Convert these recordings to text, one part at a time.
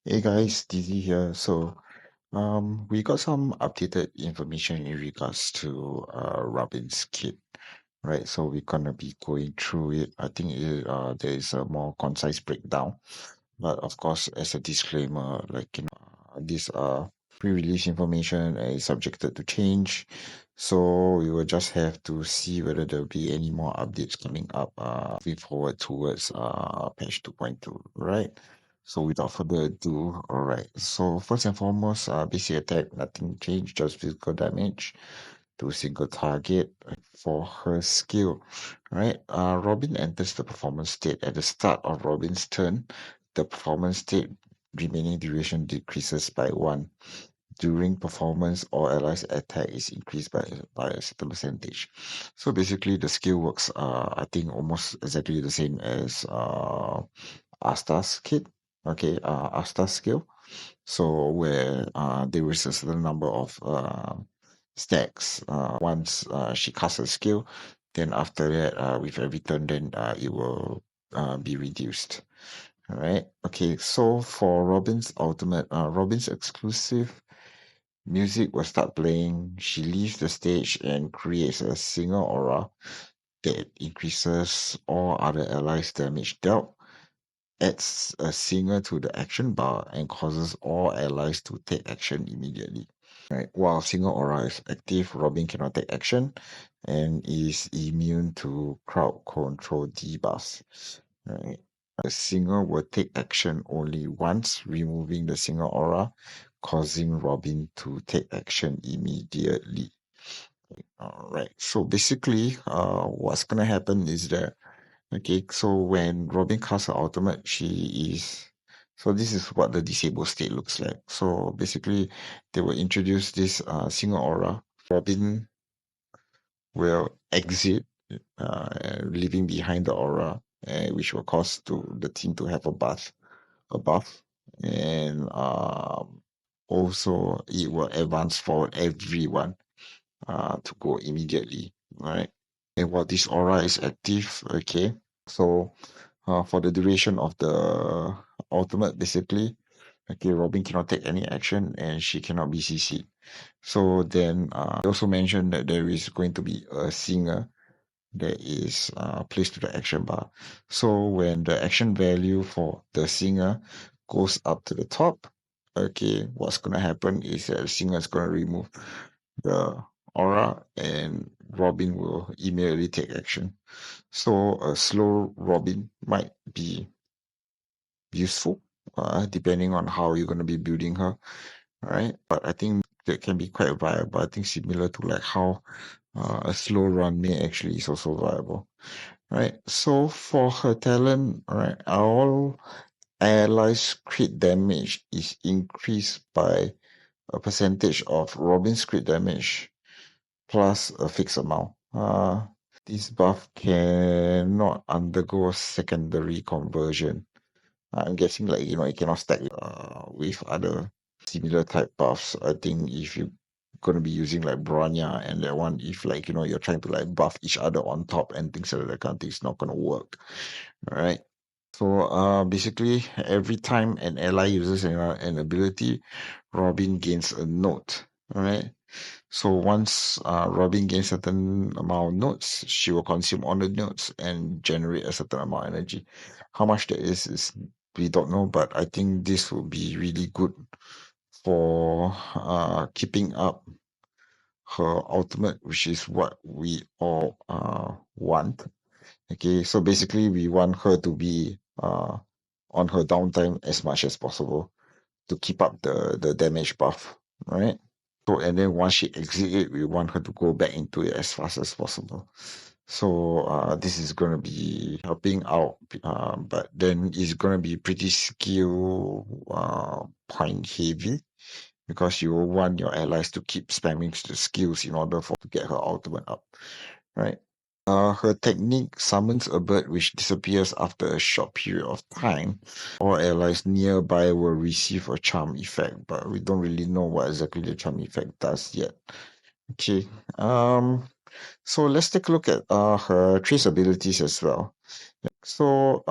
Hey guys, Dizzy here. We got some updated information in regards to Robin's kit, right? So we're gonna be going through it. I think there is a more concise breakdown, but of course, as a disclaimer, these are pre-release information and is subjected to change. So we will just have to see whether there'll be any more updates coming up, moving forward towards patch 2.2, right? So without further ado, all right. So first and foremost, basic attack, nothing changed, just physical damage to single target for her skill, right? Robin enters the performance state at the start of Robin's turn. The performance state remaining duration decreases by 1. During performance, all allies attack is increased by a certain percentage. So basically, the skill works, I think, almost exactly the same as Asta's kit. Okay, Asta's skill. So where there is a certain number of stacks once she casts a skill, then after that, with every turn, then it will be reduced. All right. Okay. So for Robin's ultimate, Robin's exclusive music will start playing. She leaves the stage and creates a single aura that increases all other allies' damage dealt, adds a singer to the action bar, and causes all allies to take action immediately. Right. While single aura is active, Robin cannot take action and is immune to crowd control debuffs. Right. The singer will take action only once, removing the single aura, causing Robin to take action immediately. All right. So basically, what's gonna happen is that okay, so when Robin casts her ultimate, she is so this is what the disabled state looks like. So basically, they will introduce this single aura. Robin will exit, leaving behind the aura, which will cause to the team to have a buff, and also it will advance forward everyone to go immediately, right? And while this aura is active, okay, so for the duration of the ultimate, basically, okay, Robin cannot take any action and she cannot be CC'd. So then, they also mentioned that there is going to be a singer that is placed to the action bar. So when the action value for the singer goes up to the top, okay, what's gonna happen is that the singer is gonna remove the aura and Robin will immediately take action. So a slow Robin might be useful, depending on how you're gonna be building her, right? But I think that can be quite viable. I think similar to like how a slow run may actually is also viable, right? So for her talent, right, all allies crit damage is increased by a percentage of Robin's crit damage plus a fixed amount. This buff cannot undergo secondary conversion. I'm guessing like it cannot stack with other similar type buffs. I think if you gonna be using like Bronya and that one, if like you're trying to like buff each other on top and things like that kind of thing, it's not gonna work. All right. So basically every time an ally uses an ability, Robin gains a note. All right. So once Robin gains certain amount of notes, she will consume all the notes and generate a certain amount of energy. How much that is we don't know, but I think this will be really good for keeping up her ultimate, which is what we all want. Okay, so basically we want her to be on her downtime as much as possible to keep up the damage buff, right? So and then once she exits it, we want her to go back into it as fast as possible. So this is gonna be helping out, but then it's gonna be pretty skill point heavy because you will want your allies to keep spamming the skills in order for to get her ultimate up, right? Her technique summons a bird which disappears after a short period of time. All allies nearby will receive a charm effect, but we don't really know what exactly the charm effect does yet. Okay. So let's take a look at her trace abilities as well. So,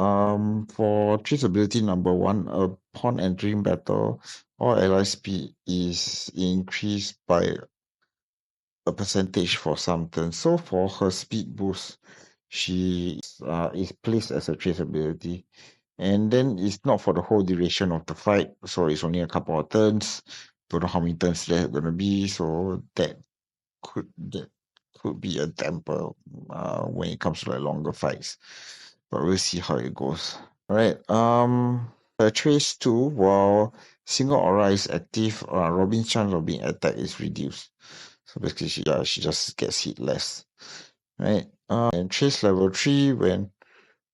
for traceability number one, upon entering battle, all ally speed is increased by a percentage for some turns. So for her speed boost, she is placed as a traceability. And then it's not for the whole duration of the fight, so it's only a couple of turns. Don't know how many turns there's gonna be, so that could be a damper when it comes to like longer fights. But we'll see how it goes. Alright, her trace 2, while single aura is active, Robin's chance of being attacked is reduced. So basically she just gets hit less. Right? And trace level 3, when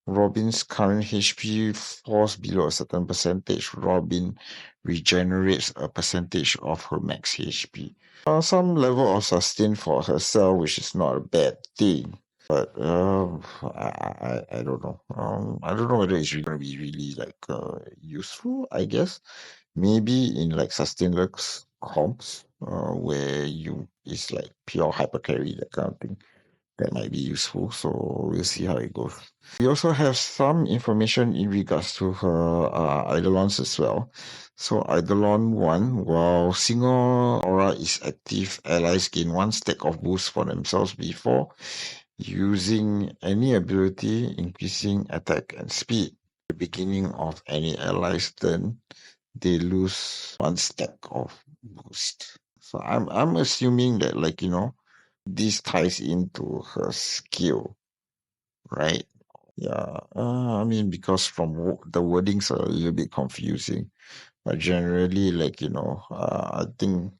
Robin's current HP falls below a certain percentage, Robin regenerates a percentage of her max HP. Some level of sustain for herself, which is not a bad thing. But I don't know. I don't know whether it's really gonna be really like useful. I guess maybe in like sustainless comps, where you it's like pure hyper carry that kind of thing. That might be useful. So we'll see how it goes. We also have some information in regards to her Eidolons as well. So Eidolon 1, while single aura is active, allies gain 1 stack of boost for themselves before using any ability increasing attack and speed. At the beginning of any ally's turn, they lose 1 stack of boost. So I'm assuming that this ties into her skill, right? Yeah, I mean, because from the wordings are a little bit confusing, but generally, I think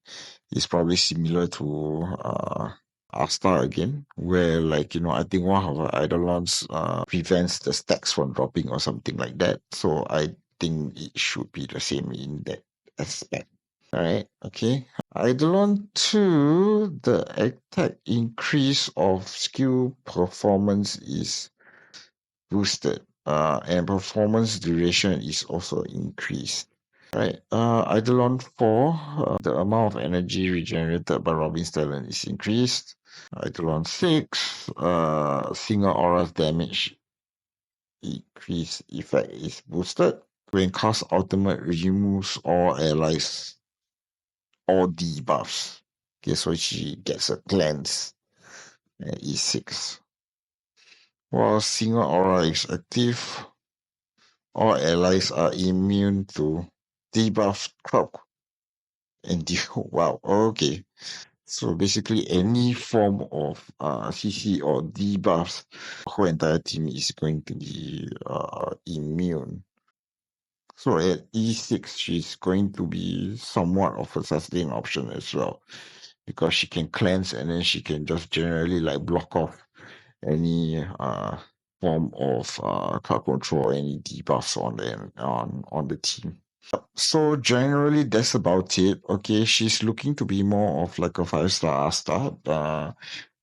it's probably similar to Asta again, where I think one of our eidolons prevents the stacks from dropping or something like that. So I think it should be the same in that aspect. All right, okay. Eidolon 2, the attack increase of skill performance is boosted, and performance duration is also increased. Right. Eidolon 4, the amount of energy regenerated by Robin's talent is increased. Eidolon 6, single aura's damage increase effect is boosted. When cast ultimate removes all allies, all debuffs. Okay, so she gets a cleanse at E6. While single aura is active, all allies are immune to debuff crop and wow, okay. So basically any form of CC or debuffs, the whole entire team is going to be immune. So at E6, she's going to be somewhat of a sustain option as well, because she can cleanse and then she can just generally like block off any form of crowd control, any debuffs on the team. So generally that's about it. Okay, she's looking to be more of like a 5-star Asta,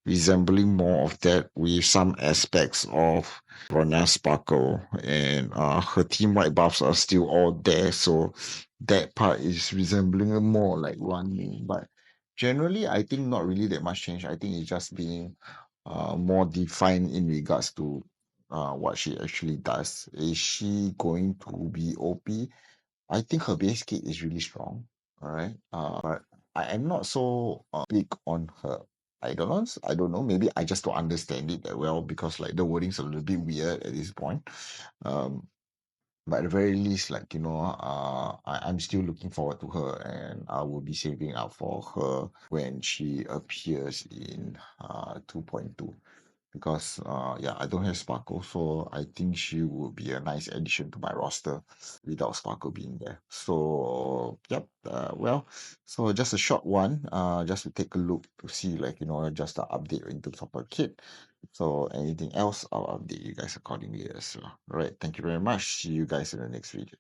resembling more of that with some aspects of Rona Sparkle, and her team white buffs are still all there, so that part is resembling more like running. But generally I think not really that much change. I think it's just being more defined in regards to what she actually does. Is she going to be OP? I think her base kit is really strong. All right. But I am not so big on her eidolons. I don't know. Maybe I just don't understand it that well, because like the wording's a little bit weird at this point. Um, but at the very least, I'm still looking forward to her, and I will be saving up for her when she appears in 2.2. Because yeah, I don't have Sparkle, so I think she would be a nice addition to my roster without Sparkle being there. So yep, well, so just a short one, just to take a look to see just the update in terms of her kit. So anything else, I'll update you guys accordingly as well. All right, thank you very much. See you guys in the next video.